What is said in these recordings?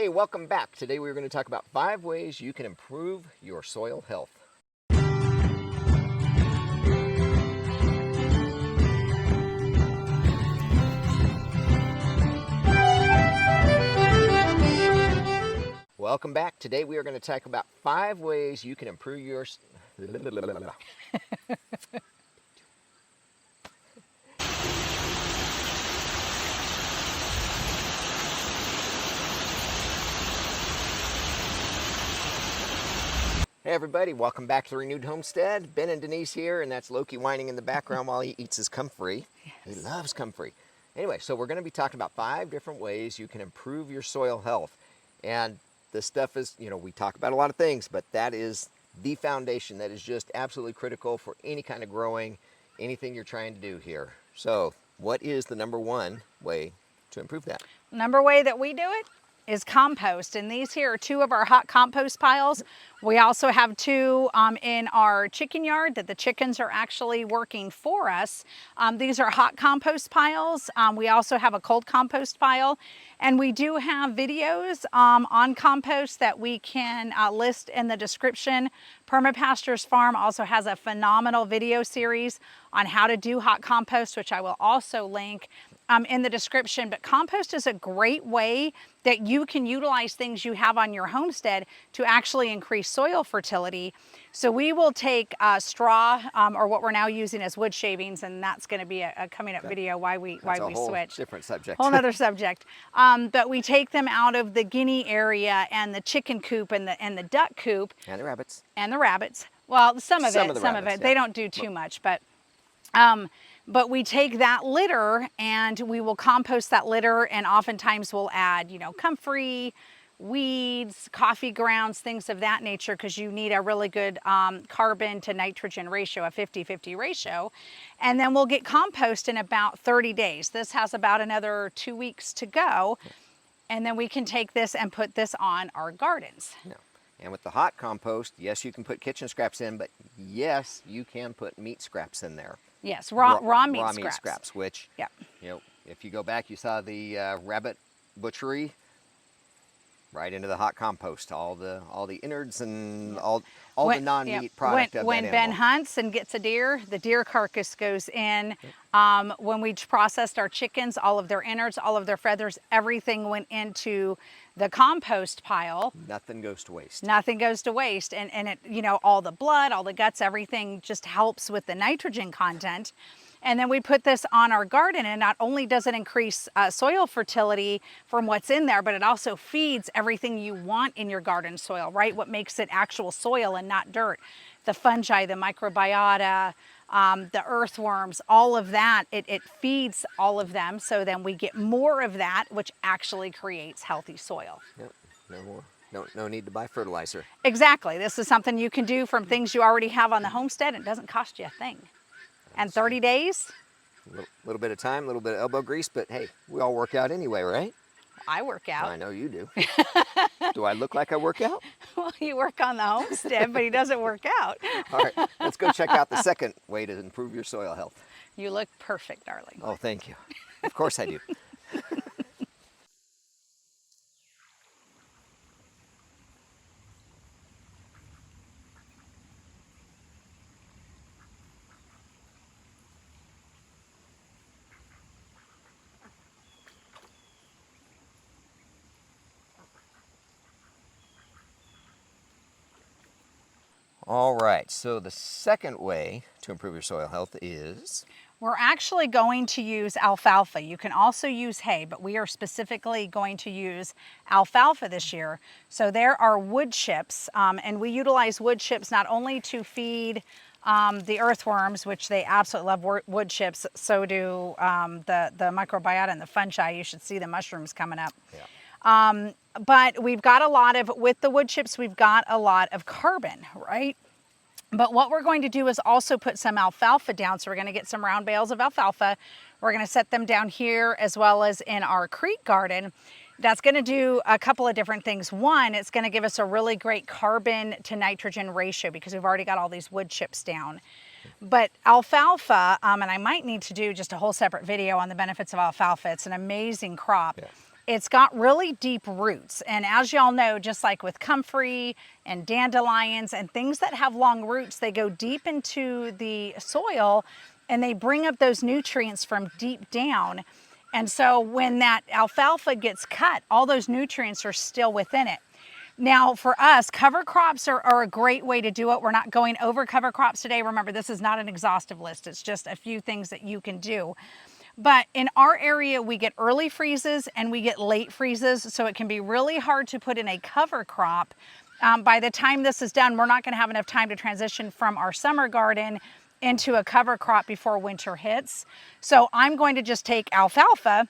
Hey, welcome back. Today we're going to talk about 5 ways you can improve your soil health. Welcome back. Today we are going to talk about 5 ways you can improve your... Hey everybody, welcome back to Renewed Homestead. Ben and Denise here, and that's Loki whining in the background while he eats his comfrey. Yes. He loves comfrey. Anyway, so we're going to be talking about 5 different ways you can improve your soil health. And this stuff is, we talk about a lot of things, but that is the foundation that is just absolutely critical for any kind of growing, anything you're trying to do here. So what is the number 1 way to improve that? Number way that we do it is compost, and these here are 2 of our hot compost piles. We also have 2 in our chicken yard that the chickens are actually working for us. These are hot compost piles. We also have a cold compost pile, and we do have videos on compost that we can list in the description. Permapastures Farm also has a phenomenal video series on how to do hot compost, which I will also link in the description. But compost is a great way that you can utilize things you have on your homestead to actually increase soil fertility. So we will take straw, or what we're now using as wood shavings, and that's going to be a coming up video why we switch. Different subject. Whole other subject. But we take them out of the guinea area and the chicken coop and the duck coop. And the rabbits. And the rabbits. Well, some of it. Yeah. They don't do too much, but we take that litter and we will compost that litter, and oftentimes we'll add, comfrey, weeds, coffee grounds, things of that nature, because you need a really good carbon to nitrogen ratio, a 50-50 ratio. And then we'll get compost in about 30 days. This has about another 2 weeks to go. And then we can take this and put this on our gardens. Yeah. And with the hot compost, yes, you can put kitchen scraps in, but yes, you can put meat scraps in there. Yes, raw meat scraps, which, yeah. If you go back, you saw the rabbit butchery right into the hot compost, all the innards and all the non-meat product of when that Ben animal. hunts and gets a deer, the deer carcass goes in. When we processed our chickens, all of their innards, all of their feathers, everything went into the compost pile. Nothing goes to waste. Nothing goes to waste. And it, all the blood, all the guts, everything just helps with the nitrogen content. And then we put this on our garden, and not only does it increase soil fertility from what's in there, but it also feeds everything you want in your garden soil, right? What makes it actual soil and not dirt. The fungi, the microbiota, the earthworms, all of that, it feeds all of them. So then we get more of that, which actually creates healthy soil. Yep, no more. No need to buy fertilizer. Exactly. This is something you can do from things you already have on the homestead, and it doesn't cost you a thing. And 30 days? A little bit of time, a little bit of elbow grease, but hey, we all work out anyway, right? I work out. I know you do. Do I look like I work out? Well, you work on the homestead, but he doesn't work out. All right, let's go check out the second way to improve your soil health. You look perfect, darling. Oh, thank you. Of course I do. All right, so the second way to improve your soil health is? We're actually going to use alfalfa. You can also use hay, but we are specifically going to use alfalfa this year. So there are wood chips, and we utilize wood chips not only to feed the earthworms, which they absolutely love wood chips, so do the microbiota and the fungi. You should see the mushrooms coming up. Yeah. But we've got a lot of, with the wood chips, we've got a lot of carbon, right? But what we're going to do is also put some alfalfa down. So we're going to get some round bales of alfalfa. We're going to set them down here as well as in our creek garden. That's going to do a couple of different things. One, it's going to give us a really great carbon to nitrogen ratio because we've already got all these wood chips down. But alfalfa, and I might need to do just a whole separate video on the benefits of alfalfa. It's an amazing crop. Yeah. it's got really deep roots. And as y'all know, just like with comfrey and dandelions and things that have long roots, they go deep into the soil and they bring up those nutrients from deep down. And so when that alfalfa gets cut, all those nutrients are still within it. Now for us, cover crops are a great way to do it. We're not going over cover crops today. Remember, this is not an exhaustive list. It's just a few things that you can do. But in our area, we get early freezes and we get late freezes. So it can be really hard to put in a cover crop. By the time this is done, we're not going to have enough time to transition from our summer garden into a cover crop before winter hits. So I'm going to just take alfalfa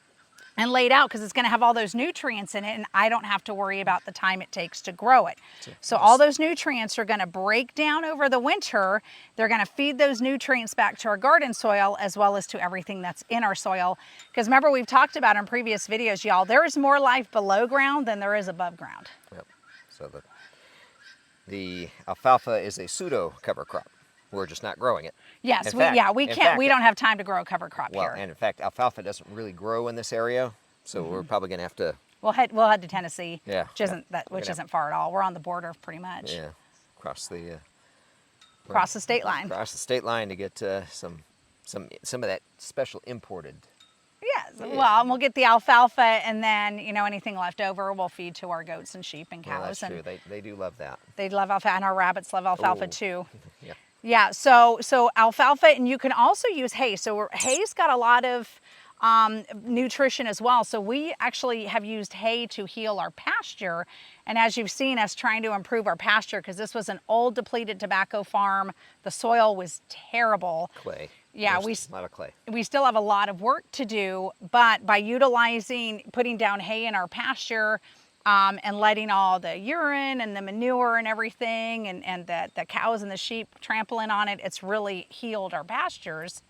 and lay it out because it's going to have all those nutrients in it, and I don't have to worry about the time it takes to grow it. So all those nutrients are going to break down over the winter. They're going to feed those nutrients back to our garden soil as well as to everything that's in our soil. Because remember, we've talked about in previous videos, y'all, there is more life below ground than there is above ground. Yep. So the alfalfa is a pseudo cover crop. We're just not growing it. Yes, we don't have time to grow a cover crop here. And in fact, alfalfa doesn't really grow in this area, so we're probably going to have to. We'll head to Tennessee, which isn't far at all. We're on the border pretty much. Yeah, across the state line. Across the state line to get some of that special imported. Yes. Yeah. Well, and we'll get the alfalfa, and then anything left over we'll feed to our goats and sheep and cows. Well, that's true. They do love that. They love alfalfa, and our rabbits love alfalfa too. Yeah. Yeah, so alfalfa, and you can also use hay. So hay's got a lot of nutrition as well. So we actually have used hay to heal our pasture. And as you've seen us trying to improve our pasture, because this was an old depleted tobacco farm, the soil was terrible. Clay. Yeah, a lot of clay. We still have a lot of work to do, but by putting down hay in our pasture, and letting all the urine and the manure and everything and the cows and the sheep trampling on it, it's really healed our pastures.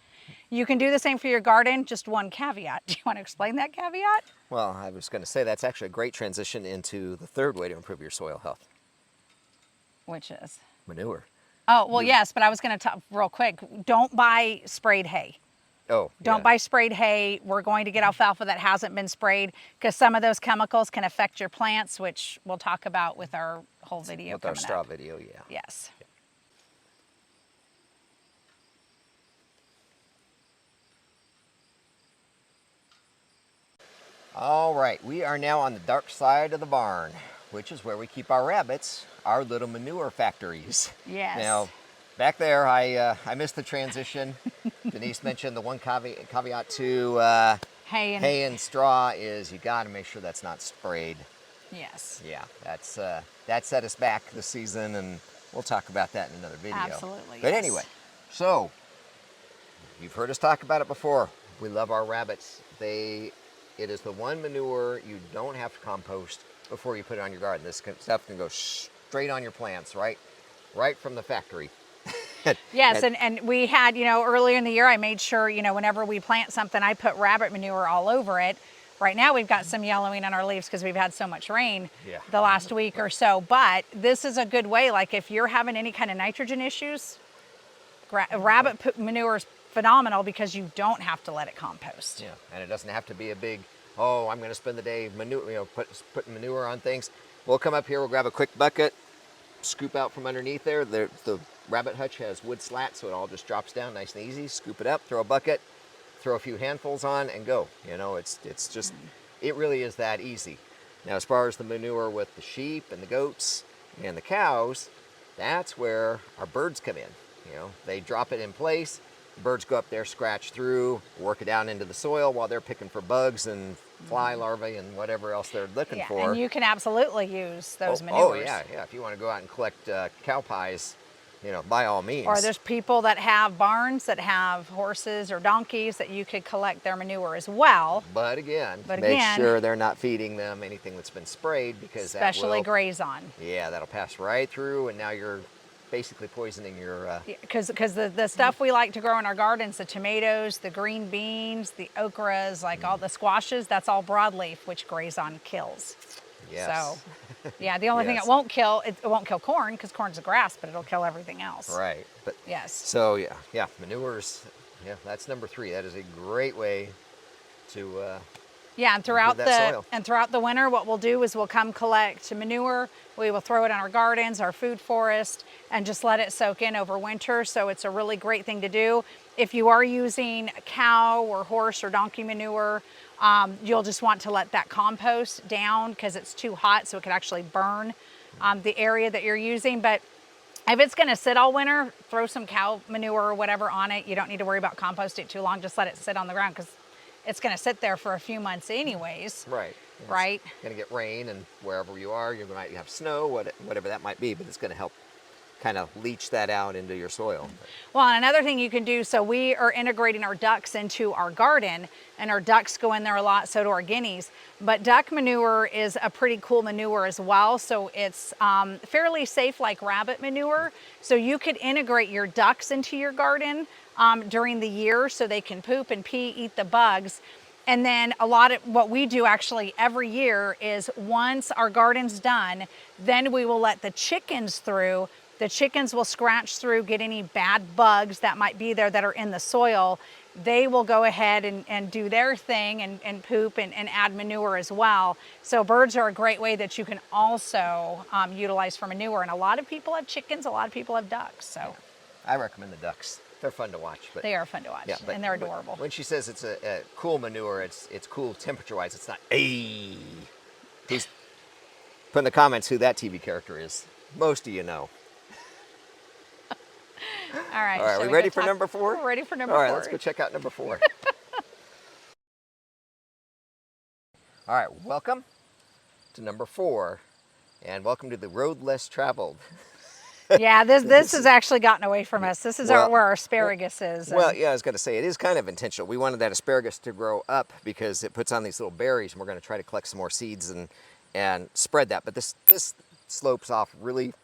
You can do the same for your garden, just one caveat. Do you want to explain that caveat? Well, I was going to say that's actually a great transition into the third way to improve your soil health. Which is? Manure. Oh, well, yes, but I was going to talk real quick. Don't buy sprayed hay. Oh, Don't buy sprayed hay. We're going to get alfalfa that hasn't been sprayed because some of those chemicals can affect your plants, which we'll talk about with our whole video with our straw video, yeah. Yes. Yeah. All right, we are now on the dark side of the barn, which is where we keep our rabbits, our little manure factories. Yes. Now, back there, I missed the transition. Denise mentioned the one caveat to hay and straw is you got to make sure that's not sprayed. Yes. Yeah, that set us back this season, and we'll talk about that in another video. Absolutely. But yes. anyway, so you've heard us talk about it before. We love our rabbits. It is the one manure you don't have to compost before you put it on your garden. This stuff can go straight on your plants, right from the factory. Yes, and we had, earlier in the year, I made sure, whenever we plant something, I put rabbit manure all over it. Right now, we've got some yellowing on our leaves because we've had so much rain the last week or so. But this is a good way. Like if you're having any kind of nitrogen issues, rabbit manure is phenomenal because you don't have to let it compost. Yeah, and it doesn't have to be a big, I'm going to spend the day putting manure on things. We'll come up here, we'll grab a quick bucket, scoop out from underneath there. The rabbit hutch has wood slats, so it all just drops down nice and easy. Scoop it up, throw a bucket, throw a few handfuls on, and go. It's just, it really is that easy. Now, as far as the manure with the sheep and the goats and the cows, that's where our birds come in. They drop it in place. Birds go up there, scratch through, work it down into the soil while they're picking for bugs and fly larvae and whatever else they're looking for. And you can absolutely use those manures. Oh, yeah. If you want to go out and collect cow pies, by all means. Or there's people that have barns that have horses or donkeys that you could collect their manure as well. But again, make sure they're not feeding them anything that's been sprayed because especially graze on. Yeah, that'll pass right through, and now you're basically poisoning your... Because the stuff we like to grow in our gardens, the tomatoes, the green beans, the okras, like all the squashes, that's all broadleaf, which graze on kills. Yes. So, yeah, the only thing it won't kill corn because corn's a grass, but it'll kill everything else. Right. But yes. So manures. Yeah, that's number 3. That is a great way to Yeah, and improve that soil. throughout the winter, what we'll do is we'll come collect manure. We will throw it in our gardens, our food forest, and just let it soak in over winter. So it's a really great thing to do. If you are using cow or horse or donkey manure, you'll just want to let that compost down because it's too hot, so it could actually burn the area that you're using. But if it's going to sit all winter, throw some cow manure or whatever on it. You don't need to worry about composting it too long. Just let it sit on the ground because it's going to sit there for a few months anyways. Right. Right. It's going to get rain, and wherever you are, you might have snow, whatever that might be, but it's going to help kind of leach that out into your soil. Well, and another thing you can do, so we are integrating our ducks into our garden, and our ducks go in there a lot, so do our guineas. But duck manure is a pretty cool manure as well. So it's fairly safe like rabbit manure. So you could integrate your ducks into your garden during the year so they can poop and pee, eat the bugs. And then a lot of what we do actually every year is once our garden's done, then we will let the chickens through. The chickens will scratch through, get any bad bugs that might be there that are in the soil. They will go ahead and do their thing and poop and add manure as well. So birds are a great way that you can also utilize for manure. And a lot of people have chickens, a lot of people have ducks. So I recommend the ducks. They're fun to watch. But they are fun to watch, yeah, and they're adorable. When she says it's a cool manure, it's cool temperature-wise. It's not, hey. Please put in the comments who that TV character is. Most of you know. All right. All right, we ready for number 4? We're ready for number 4. All right, let's go check out number 4. All right, welcome to number 4, and welcome to the road less traveled. Yeah, this has actually gotten away from us. This is where our asparagus is. Well, yeah, I was going to say, it is kind of intentional. We wanted that asparagus to grow up because it puts on these little berries, and we're going to try to collect some more seeds and spread that. But this slopes off really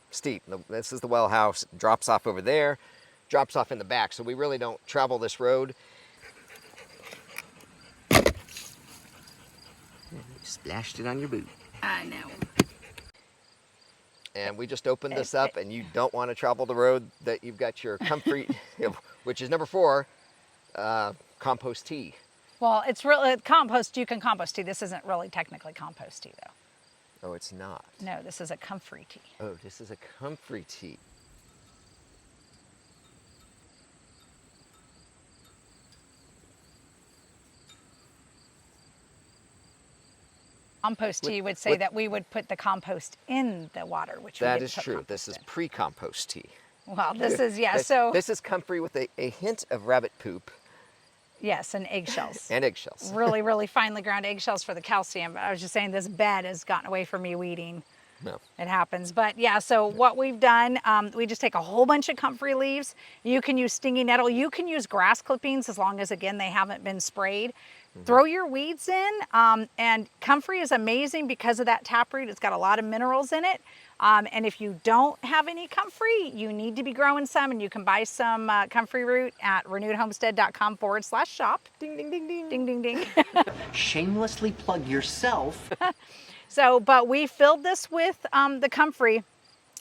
steep. This is the well house. It drops off over there, drops off in the back. So we really don't travel this road. You splashed it on your boot. I know. And we just opened this up, and you don't want to travel the road that you've got your comfrey, which is number 4, compost tea. Well, it's really compost. You can compost tea. This isn't really technically compost tea, though. Oh, it's not. No, this is a comfrey tea. Oh, this is a comfrey tea. Compost tea would say that we would put the compost in the water, which that is true. This is pre-compost tea. Well, this is, yeah, this is comfrey with a hint of rabbit poop. Yes, and eggshells. And eggshells. Really, really finely ground eggshells for the calcium. But I was just saying this bed has gotten away from me weeding. No. It happens. But yeah, so what we've done, we just take a whole bunch of comfrey leaves. You can use stinging nettle. You can use grass clippings as long as, again, they haven't been sprayed. Throw your weeds in, and comfrey is amazing because of that taproot. It's got a lot of minerals in it. And if you don't have any comfrey, you need to be growing some, and you can buy some comfrey root at renewedhomestead.com/shop. Ding, ding, ding, ding. Ding, ding, ding. Shamelessly plug yourself. So, but we filled this with the comfrey,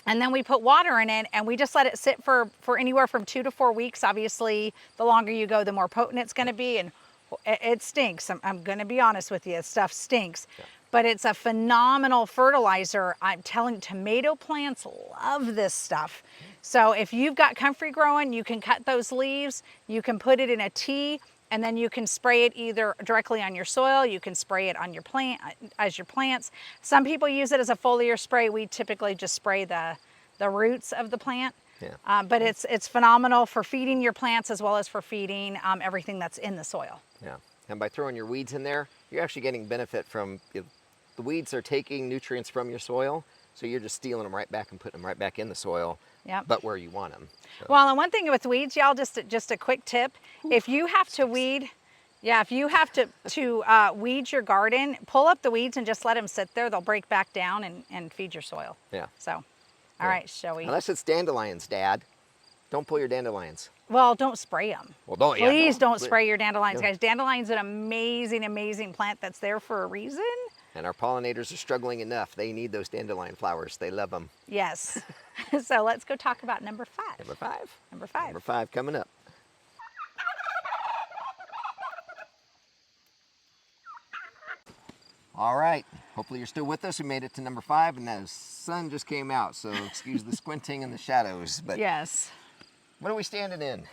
and then we put water in it, and we just let it sit for anywhere from 2 to 4 weeks. Obviously, the longer you go, the more potent it's going to be, and it stinks. I'm going to be honest with you. This stuff stinks. Yeah. But it's a phenomenal fertilizer. I'm telling you, tomato plants love this stuff. So if you've got comfrey growing, you can cut those leaves, you can put it in a tea, and then you can spray it either directly on your soil, you can spray it on your plant as your plants. Some people use it as a foliar spray. We typically just spray the roots of the plant. Yeah. But it's phenomenal for feeding your plants as well as for feeding everything that's in the soil. Yeah, and by throwing your weeds in there, you're actually getting benefit from, the weeds are taking nutrients from your soil, so you're just stealing them right back and putting them right back in the soil, yep. But where you want them. So. Well, and one thing with weeds, y'all, just a quick tip, if you have to weed, if you have to weed your garden, pull up the weeds and just let them sit there. They'll break back down and feed your soil. Yeah. So, all right, shall we? Unless it's dandelions, Dad. Don't pull your dandelions. Well, don't spray them. Well, Please don't spray your dandelions, guys. Dandelions are an amazing, amazing plant that's there for a reason. And our pollinators are struggling enough. They need those dandelion flowers. They love them. Yes. So let's go talk about number 5. Number 5. Number 5. Number 5 coming up. All right. Hopefully you're still with us. We made it to number 5, and the sun just came out, so excuse the squinting and the shadows. But Yes. what are we standing in?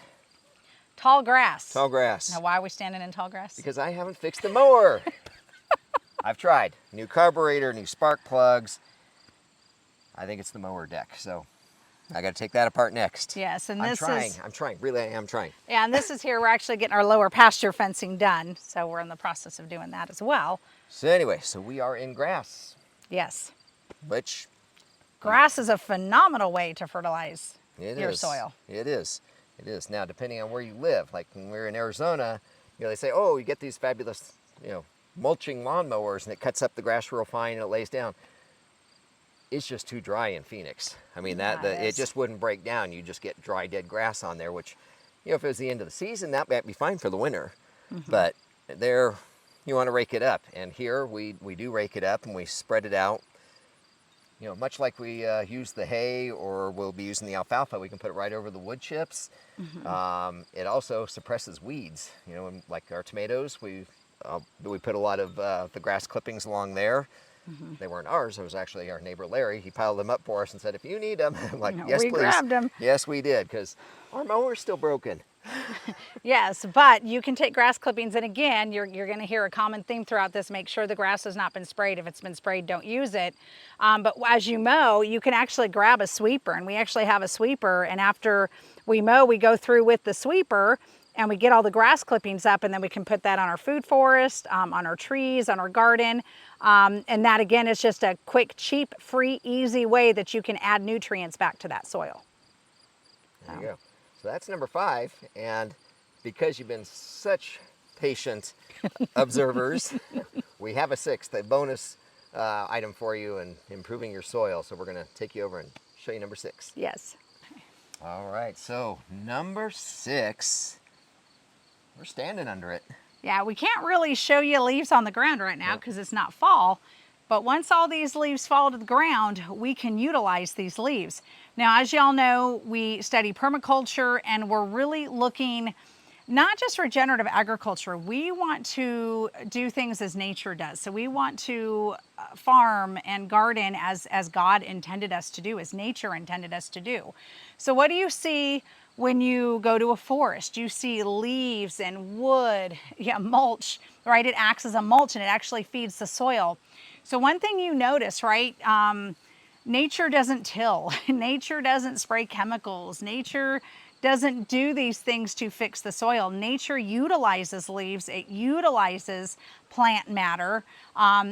Tall grass. Tall grass. Now, why are we standing in tall grass? Because I haven't fixed the mower. I've tried. New carburetor, new spark plugs. I think it's the mower deck, so I got to take that apart next. Yes, and I'm this trying. is... I'm trying. Really, I am trying. Yeah, and this is here, we're actually getting our lower pasture fencing done, so we're in the process of doing that as well. So anyway, so we are in grass, Yes. which Grass is a phenomenal way to fertilize it your is. soil. It is. It is. Now, depending on where you live, like when we're in Arizona, they say, oh, you get these fabulous, mulching lawnmowers, and it cuts up the grass real fine and it lays down. It's just too dry in Phoenix. I mean, it just wouldn't break down. You just get dry, dead grass on there, which, if it was the end of the season, that might be fine for the winter. But there, you want to rake it up. And here we do rake it up and we spread it out. Much like we use the hay, or we'll be using the alfalfa, we can put it right over the wood chips. It also suppresses weeds. Like our tomatoes, we put a lot of the grass clippings along there. They weren't ours. It was actually our neighbor Larry. He piled them up for us and said, if you need them, I'm like, yes, we please. grabbed them. Yes, we did, because our mower's still broken. Yes, but you can take grass clippings, and again, you're going to hear a common theme throughout this. Make sure the grass has not been sprayed. If it's been sprayed, don't use it. But as you mow, you can actually grab a sweeper, and we actually have a sweeper, and after we mow, we go through with the sweeper, and we get all the grass clippings up, and then we can put that on our food forest, on our trees, on our garden. And that, again, is just a quick, cheap, free, easy way that you can add nutrients back to that soil. There you go. So that's number 5. And because you've been such patient observers, we have a 6th, a bonus item for you in improving your soil. So we're going to take you over and show you number 6. Yes. All right. So number 6, we're standing under it. Yeah, we can't really show you leaves on the ground right now because it's not fall. But once all these leaves fall to the ground, we can utilize these leaves. Now, as y'all know, we study permaculture, and we're really looking not just regenerative agriculture. We want to do things as nature does. So we want to farm and garden as God intended us to do, as nature intended us to do. So what do you see when you go to a forest? You see leaves and wood, mulch, right? It acts as a mulch, and it actually feeds the soil. So one thing you notice, right? Nature doesn't till. Nature doesn't spray chemicals. Nature doesn't do these things to fix the soil. Nature utilizes leaves. It utilizes plant matter.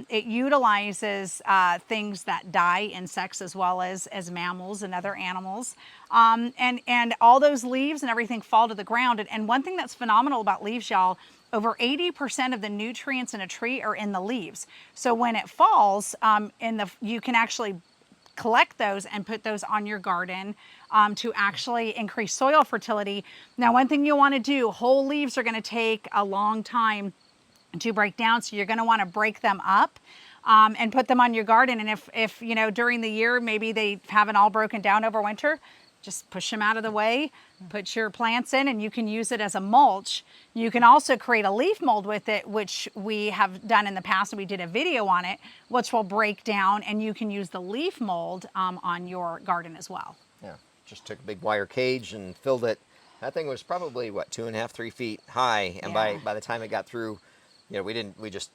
It utilizes things that die, insects as well as mammals and other animals. And all those leaves and everything fall to the ground. And one thing that's phenomenal about leaves, y'all, over 80% of the nutrients in a tree are in the leaves. So when it falls, you can actually collect those and put those on your garden to actually increase soil fertility. Now, one thing you want to do, whole leaves are going to take a long time to break down, so you're going to want to break them up and put them on your garden. And if during the year maybe they haven't all broken down over winter, just push them out of the way, put your plants in, and you can use it as a mulch. You can also create a leaf mold with it, which we have done in the past. We did a video on it, which will break down, and you can use the leaf mold on your garden as well. Yeah, just took a big wire cage and filled it. That thing was probably, 2.5, 3 feet high, and by the time it got through, we just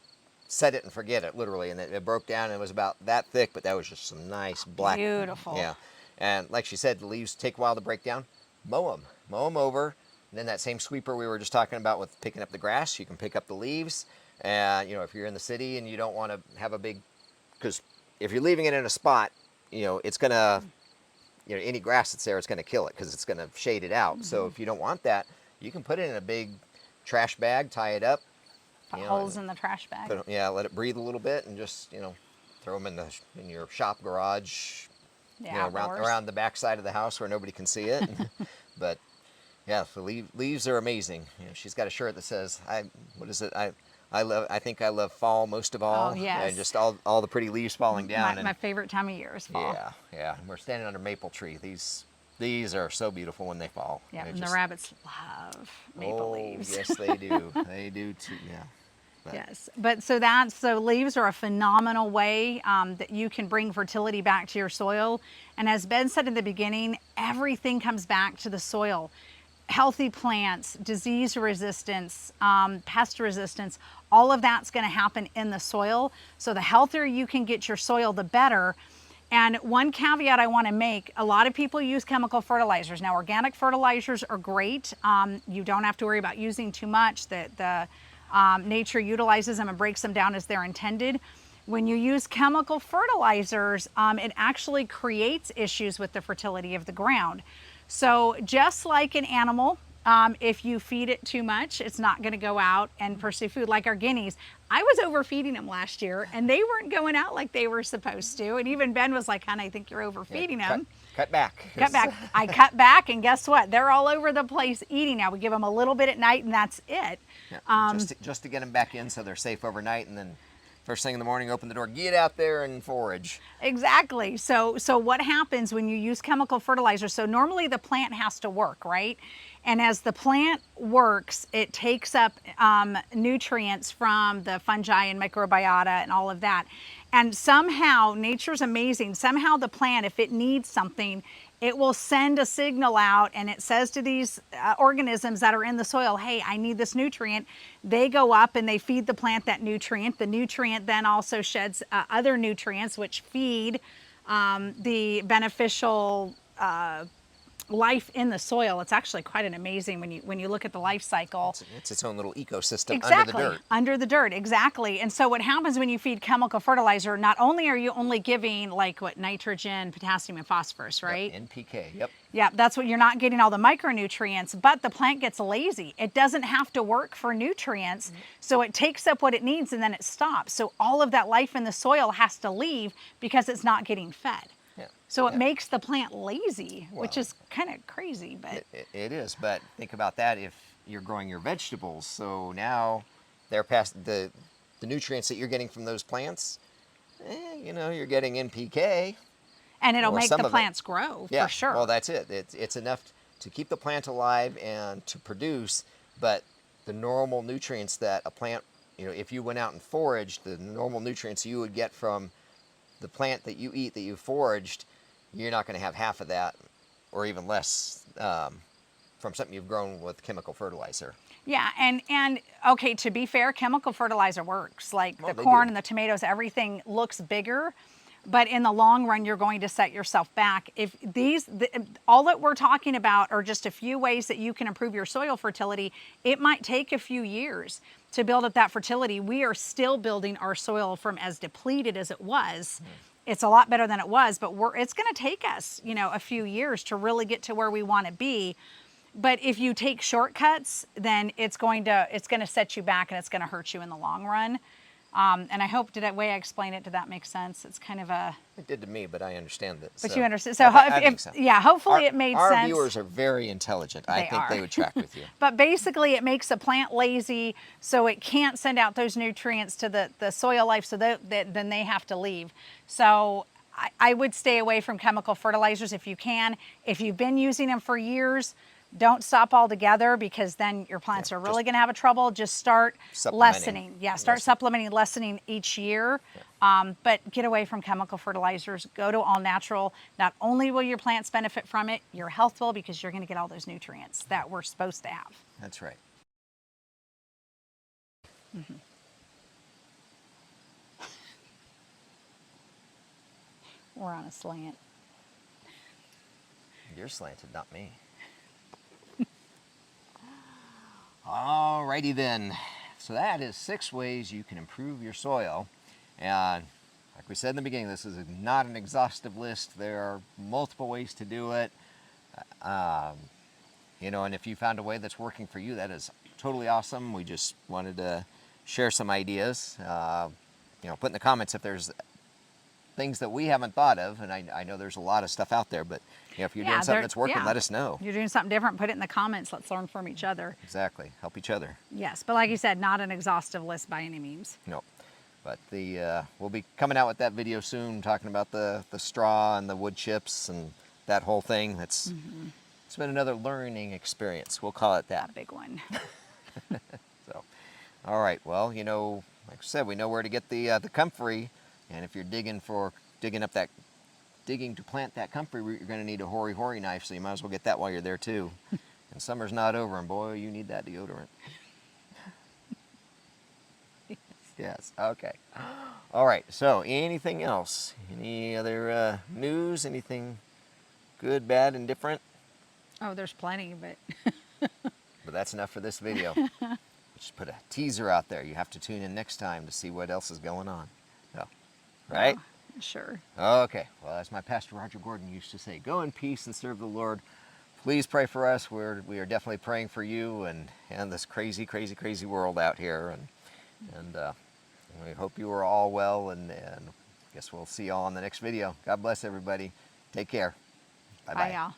set it and forget it, literally, and it broke down, and it was about that thick, but that was just some nice black. Beautiful. Yeah. And like she said, the leaves take a while to break down. Mow them over. And then that same sweeper we were just talking about with picking up the grass, you can pick up the leaves. And, if you're in the city and you don't want to have a big, because if you're leaving it in a spot, it's going to, any grass that's there, it's going to kill it because it's going to shade it out. So if you don't want that, you can put it in a big trash bag, tie it up. Put holes in the trash bag. Let it breathe a little bit and just, throw them in your shop garage. Around the back side of the house where nobody can see it. But yeah, the leaves are amazing. She's got a shirt that says, I think I love fall most of all. Oh, yes. And just all the pretty leaves falling down. My favorite time of year is fall. Yeah. We're standing under a maple tree. These are so beautiful when they fall. Yeah, and the rabbits love maple leaves. Yes, they do. They do too, yeah. Yes, but so leaves are a phenomenal way that you can bring fertility back to your soil. And as Ben said in the beginning, everything comes back to the soil. Healthy plants, disease resistance, pest resistance, all of that's going to happen in the soil. So the healthier you can get your soil, the better. And one caveat I want to make, a lot of people use chemical fertilizers. Now, organic fertilizers are great. You don't have to worry about using too much. Nature utilizes them and breaks them down as they're intended. When you use chemical fertilizers, it actually creates issues with the fertility of the ground. So just like an animal, if you feed it too much, it's not going to go out and pursue food. Like our guineas, I was overfeeding them last year and they weren't going out like they were supposed to. And even Ben was like, "Hon, I think you're overfeeding them." Cut back. Cut back. I cut back, and guess what? They're all over the place eating now. We give them a little bit at night and that's it. Yeah, just to get them back in so they're safe overnight, and then first thing in the morning, open the door, get out there and forage. Exactly. So what happens when you use chemical fertilizer? So normally the plant has to work, right? And as the plant works, it takes up nutrients from the fungi and microbiota and all of that. And somehow, nature's amazing. Somehow the plant, if it needs something, it will send a signal out, and it says to these organisms that are in the soil, "Hey, I need this nutrient." They go up and they feed the plant that nutrient. The nutrient then also sheds other nutrients which feed the beneficial life in the soil. It's actually quite an amazing when you look at the life cycle. It's its own little ecosystem Exactly. under the dirt. Under the dirt, exactly. And so what happens when you feed chemical fertilizer, not only are you only giving like nitrogen, potassium, and phosphorus, right? Yep, NPK, yep. Yeah, that's what you're not getting, all the micronutrients, but the plant gets lazy. It doesn't have to work for nutrients, so it takes up what it needs and then it stops. So all of that life in the soil has to leave because it's not getting fed. Yeah. So it makes the plant lazy, which is kind of crazy, but It is, but think about that if you're growing your vegetables. So now they're past the nutrients that you're getting from those plants. You're getting NPK. and it'll or make some the of it. plants grow for sure. Well, that's it. It's enough to keep the plant alive and to produce, but the normal nutrients that a plant, if you went out and foraged, the normal nutrients you would get from the plant that you eat, that you foraged, you're not going to have half of that or even less from something you've grown with chemical fertilizer. Yeah, and okay, to be fair, chemical fertilizer works. Like the they corn do. and the tomatoes, everything looks bigger, but in the long run, you're going to set yourself back. If all that we're talking about are just a few ways that you can improve your soil fertility, it might take a few years to build up that fertility. We are still building our soil from as depleted as it was. It's a lot better than it was, but it's going to take us, a few years to really get to where we want to be. But if you take shortcuts, then it's going to set you back and it's going to hurt you in the long run. And I hope, the way I explain it, did that make sense? It's kind of a... It did to me, but I understand it. But so you understand. So, I think so. Yeah, hopefully it made our sense. Our viewers are very intelligent. I think they would track with you. But basically, it makes a plant lazy, so it can't send out those nutrients to the soil life, so then they have to leave. So I would stay away from chemical fertilizers if you can. If you've been using them for years, don't stop altogether, because then your plants are really going to have a trouble. Just start lessening. Yeah, start supplementing, lessening each year. Yeah. But get away from chemical fertilizers. Go to all natural. Not only will your plants benefit from it, your health will, because you're going to get all those nutrients that we're supposed to have. That's right. Mm-hmm. We're on a slant. You're slanted, not me. Alrighty then. So that is 6 ways you can improve your soil. And like we said in the beginning, this is not an exhaustive list. There are multiple ways to do it. And if you found a way that's working for you, that is totally awesome. We just wanted to share some ideas. Put in the comments if there's things that we haven't thought of, and I know there's a lot of stuff out there, but if you're doing something that's working, let us know. You're doing something different, put it in the comments. Let's learn from each other. Exactly. Help each other. Yes, but like you said, not an exhaustive list by any means. No. But we'll be coming out with that video soon, talking about the straw and the wood chips and that whole thing. It's been another learning experience. We'll call it that. A big one. So, All right, well, you know, like I said, we know where to get the comfrey, and if you're digging to plant that comfrey root, you're going to need a hori knife, so you might as well get that while you're there too. And summer's not over, and boy, you need that deodorant. Yes, okay. All right, so anything else? Any other news? Anything good, bad, and different? Oh, there's plenty, but But that's enough for this video. Just put a teaser out there. You have to tune in next time to see what else is going on. So, right? sure. Okay, well, as my pastor Roger Gordon used to say, go in peace and serve the Lord. Please pray for us. We are definitely praying for you and this crazy, crazy, crazy world out here. And we hope you are all well, and I guess we'll see you all in the next video. God bless everybody. Take care. Bye-bye. Bye, y'all.